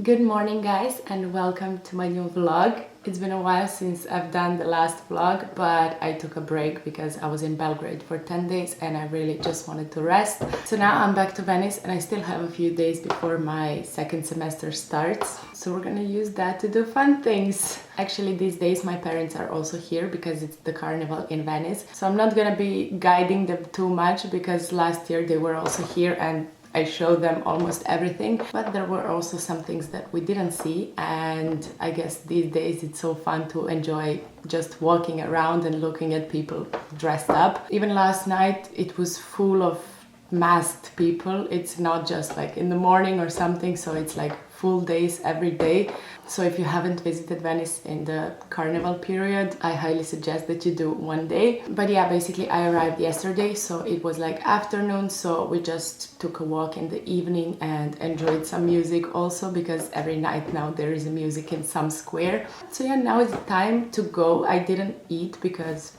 Good morning guys and welcome to my new vlog. It's been a while since I've done the last vlog, but I took a break because I was in Belgrade for 10 days and I really just wanted to rest. So now I'm back to Venice and I still have a few days before my second semester starts. So we're gonna use that to do fun things. Actually these days my parents are also here because it's the Carnival in Venice. So I'm not gonna be guiding them too much because last year they were also here and I showed them almost everything, but there were also some things that we didn't see, and I guess these days it's so fun to enjoy just walking around and looking at people dressed up. Even last night it was full of masked people. It's not just like in the morning or something, so it's like full days every day. So if you haven't visited Venice in the Carnival period, I highly suggest that you do one day. But yeah, basically I arrived yesterday, so it was like afternoon, so we just took a walk in the evening and enjoyed some music also, because every night now there is a music in some square. So yeah, now it's time to go. I didn't eat because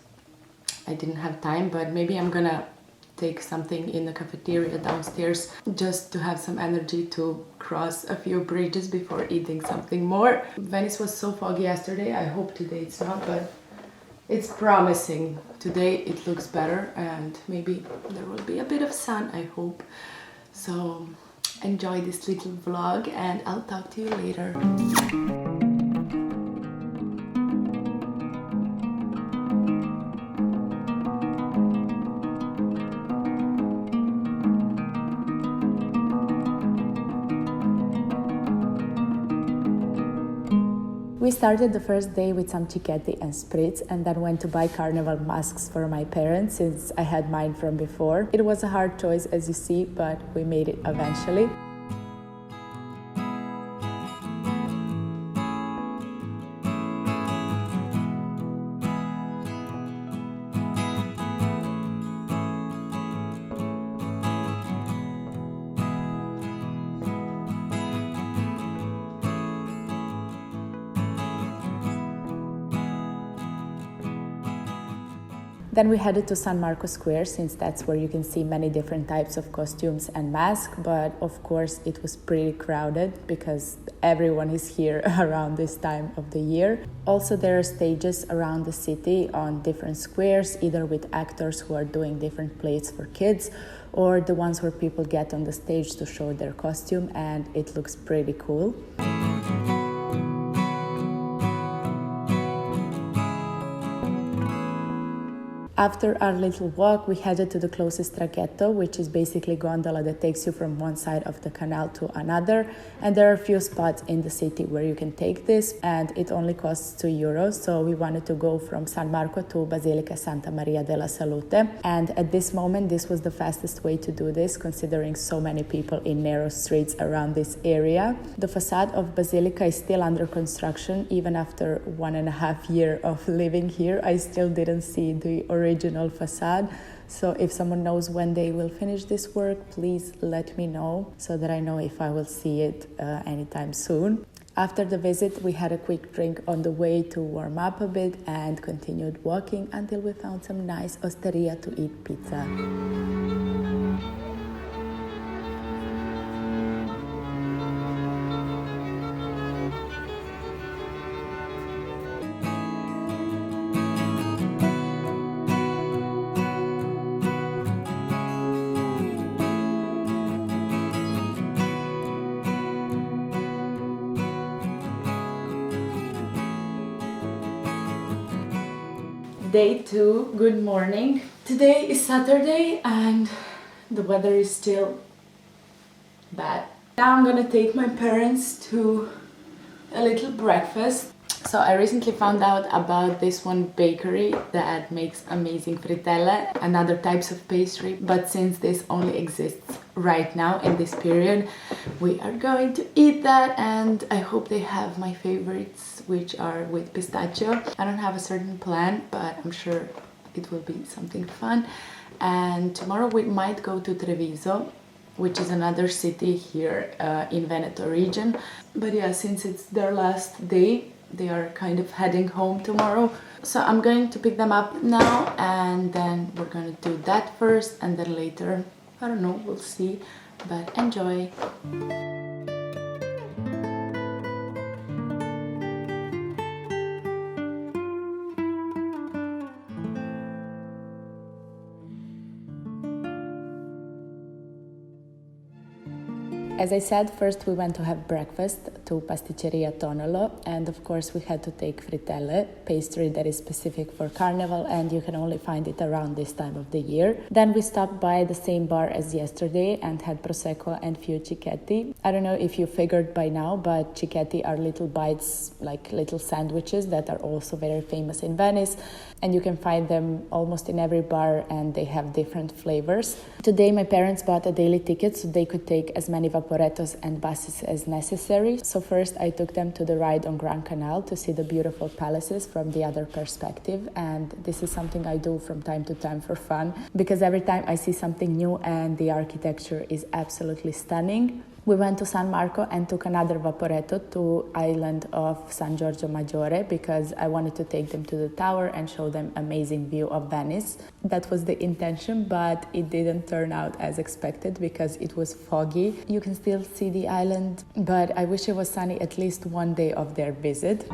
I didn't have time, but maybe I'm gonna take something in the cafeteria downstairs just to have some energy to cross a few bridges before eating something more. Venice was so foggy yesterday. I hope today it's not, but it's promising. Today it looks better and maybe there will be a bit of sun, I hope. So enjoy this little vlog and I'll talk to you later. We started the first day with some cicchetti and spritz and then went to buy carnival masks for my parents since I had mine from before. It was a hard choice as you see, but we made it eventually. Then we headed to San Marco Square, since that's where you can see many different types of costumes and masks, but of course it was pretty crowded because everyone is here around this time of the year. Also there are stages around the city on different squares, either with actors who are doing different plays for kids or the ones where people get on the stage to show their costume, and it looks pretty cool. After our little walk, we headed to the closest traghetto, which is basically gondola that takes you from one side of the canal to another. And there are a few spots in the city where you can take this, and it only costs €2. So we wanted to go from San Marco to Basilica Santa Maria della Salute. And at this moment, this was the fastest way to do this, considering so many people in narrow streets around this area. The facade of Basilica is still under construction. Even after 1.5 years of living here, I still didn't see the original facade. So if someone knows when they will finish this work, please let me know so that I know if I will see it anytime soon. After the visit, we had a quick drink on the way to warm up a bit and continued walking until we found some nice osteria to eat pizza. Day 2, good morning. Today is Saturday and the weather is still bad. Now I'm gonna take my parents to a little breakfast. So I recently found out about this one bakery that makes amazing frittelle and other types of pastry, but since this only exists right now in this period, we are going to eat that, and I hope they have my favorites, which are with pistachio. I don't have a certain plan, but I'm sure it will be something fun. And tomorrow we might go to Treviso, which is another city here in Veneto region. But yeah, since it's their last day, they are kind of heading home tomorrow. So I'm going to pick them up now, and then we're going to do that first, and then later, I don't know, we'll see, but enjoy. As I said, first we went to have breakfast to Pasticceria Tonolo, and of course we had to take frittelle, pastry that is specific for Carnival, and you can only find it around this time of the year. Then we stopped by the same bar as yesterday and had prosecco and few cicchetti. I don't know if you figured by now, but cicchetti are little bites, like little sandwiches that are also very famous in Venice, and you can find them almost in every bar, and they have different flavors. Today my parents bought a daily ticket so they could take as many vaporettos and buses as necessary. So first I took them to the ride on Grand Canal to see the beautiful palaces from the other perspective, and this is something I do from time to time for fun because every time I see something new and the architecture is absolutely stunning. We went to San Marco and took another vaporetto to island of San Giorgio Maggiore because I wanted to take them to the tower and show them amazing view of Venice. That was the intention, but it didn't turn out as expected because it was foggy. You can still see the island, but I wish it was sunny at least one day of their visit.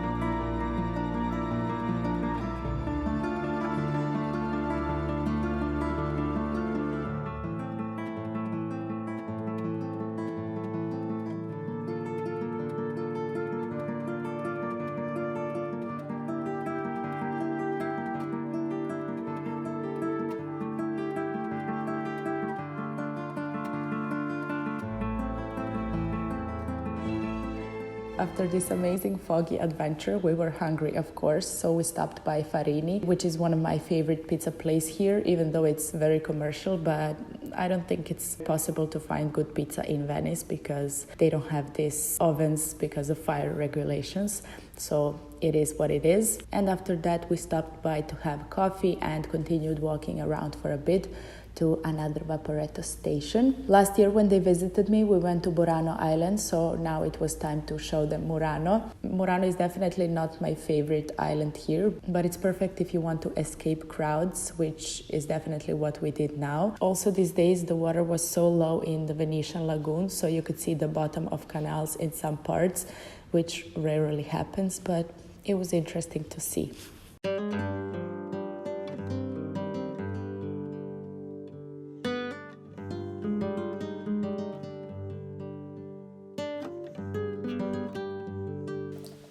After this amazing foggy adventure, we were hungry, of course, so we stopped by Farini, which is one of my favorite pizza places here, even though it's very commercial, but I don't think it's possible to find good pizza in Venice because they don't have these ovens because of fire regulations. So it is what it is. And after that, we stopped by to have coffee and continued walking around for a bit to another Vaporetto station. Last year when they visited me, we went to Burano Island, so now it was time to show them Murano. Murano is definitely not my favorite island here, but it's perfect if you want to escape crowds, which is definitely what we did now. Also these days the water was so low in the Venetian lagoon, so you could see the bottom of canals in some parts, which rarely happens, but it was interesting to see.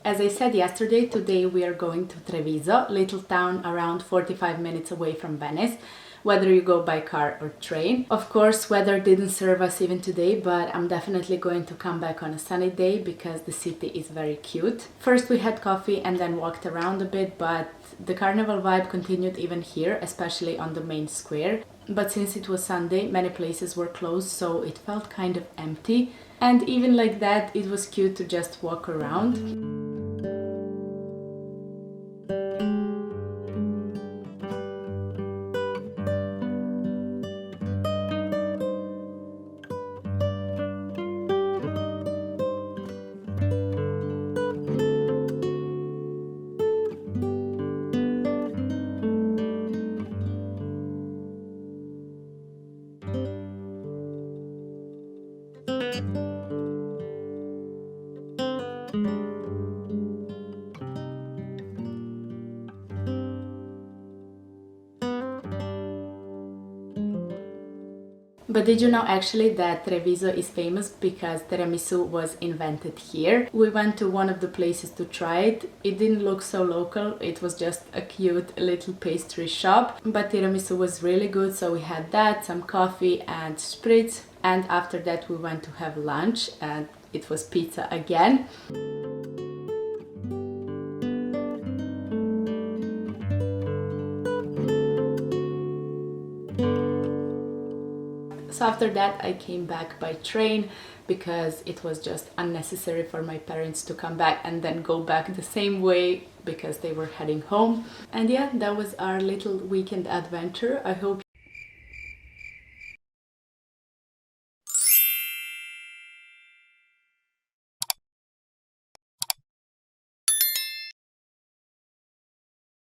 As I said yesterday, today we are going to Treviso, little town around 45 minutes away from Venice, whether you go by car or train. Of course, weather didn't serve us even today, but I'm definitely going to come back on a sunny day because the city is very cute. First we had coffee and then walked around a bit, but the carnival vibe continued even here, especially on the main square. But since it was Sunday, many places were closed, so it felt kind of empty. And even like that, it was cute to just walk around. But did you know actually that Treviso is famous because tiramisu was invented here? We went to one of the places to try it. It didn't look so local, it was just a cute little pastry shop. But tiramisu was really good, so we had that, some coffee and spritz. And after that we went to have lunch and it was pizza again. So after that I came back by train because it was just unnecessary for my parents to come back and then go back the same way because they were heading home. And yeah, that was our little weekend adventure. I hope